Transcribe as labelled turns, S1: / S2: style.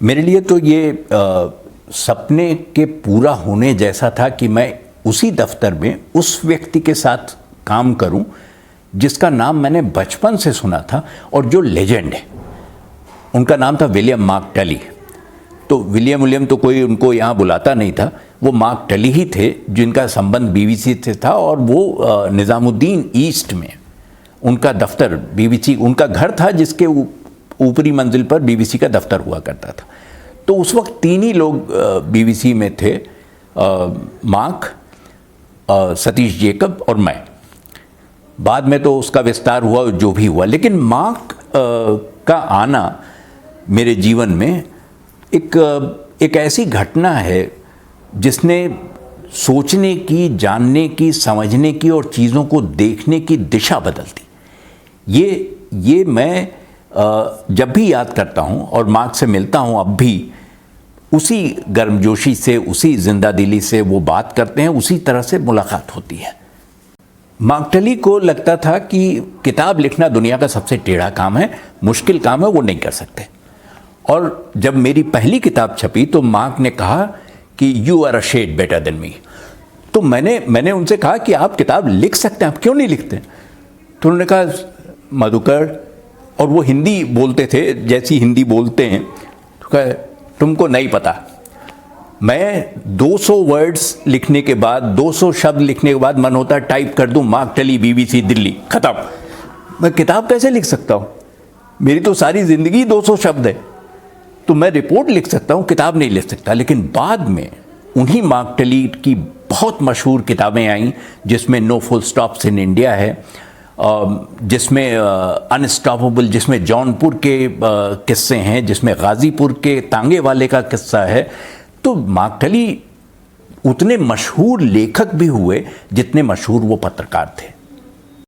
S1: मेरे लिए तो ये सपने के पूरा होने जैसा था कि मैं उसी दफ्तर में उस व्यक्ति के साथ काम करूं जिसका नाम मैंने बचपन से सुना था और जो लेजेंड है। उनका नाम था विलियम मार्क टली। तो विलियम तो कोई उनको यहाँ बुलाता नहीं था, वो मार्क टली ही थे जिनका संबंध बीबीसी से था। और वो निज़ामुद्दीन ईस्ट में उनका दफ्तर, बीबीसी उनका घर था जिसके ऊपरी मंजिल पर बीबीसी का दफ्तर हुआ करता था। तो उस वक्त तीन ही लोग बीबीसी में थे, मार्क, सतीश जेकब और मैं। बाद में तो उसका विस्तार हुआ जो भी हुआ, लेकिन मार्क का आना मेरे जीवन में एक ऐसी घटना है जिसने सोचने की, जानने की, समझने की और चीज़ों को देखने की दिशा बदल दी। ये मैं जब भी याद करता हूँ और मार्क से मिलता हूँ, अब भी उसी गर्मजोशी से, उसी जिंदा दिली से वो बात करते हैं, उसी तरह से मुलाकात होती है। मार्क टली को लगता था कि किताब लिखना दुनिया का सबसे टेढ़ा काम है, मुश्किल काम है, वो नहीं कर सकते। और जब मेरी पहली किताब छपी तो मार्क ने कहा कि you are a shade better than me. तो मैंने उनसे कहा कि आप किताब लिख सकते हैं, आप क्यों नहीं लिखते? तो उन्होंने कहा मधुकर, और वो हिंदी बोलते थे जैसी हिंदी बोलते हैं, तो कहा तुमको नहीं पता, मैं 200 वर्ड्स लिखने के बाद, 200 शब्द लिखने के बाद मन होता है टाइप कर दूं मार्क टली बीबीसी दिल्ली, खत्म। मैं किताब कैसे लिख सकता हूं? मेरी तो सारी जिंदगी 200 शब्द है। तो मैं रिपोर्ट लिख सकता हूं, किताब नहीं लिख सकता। लेकिन बाद में उन्हीं मार्क टली की बहुत मशहूर किताबें आई, जिसमें no full stops in India है, जिसमें अनस्टॉपेबल, जिसमें जौनपुर के किस्से हैं, जिसमें गाजीपुर के तांगे वाले का किस्सा है। तो मार्क टली उतने मशहूर लेखक भी हुए जितने मशहूर वो पत्रकार थे।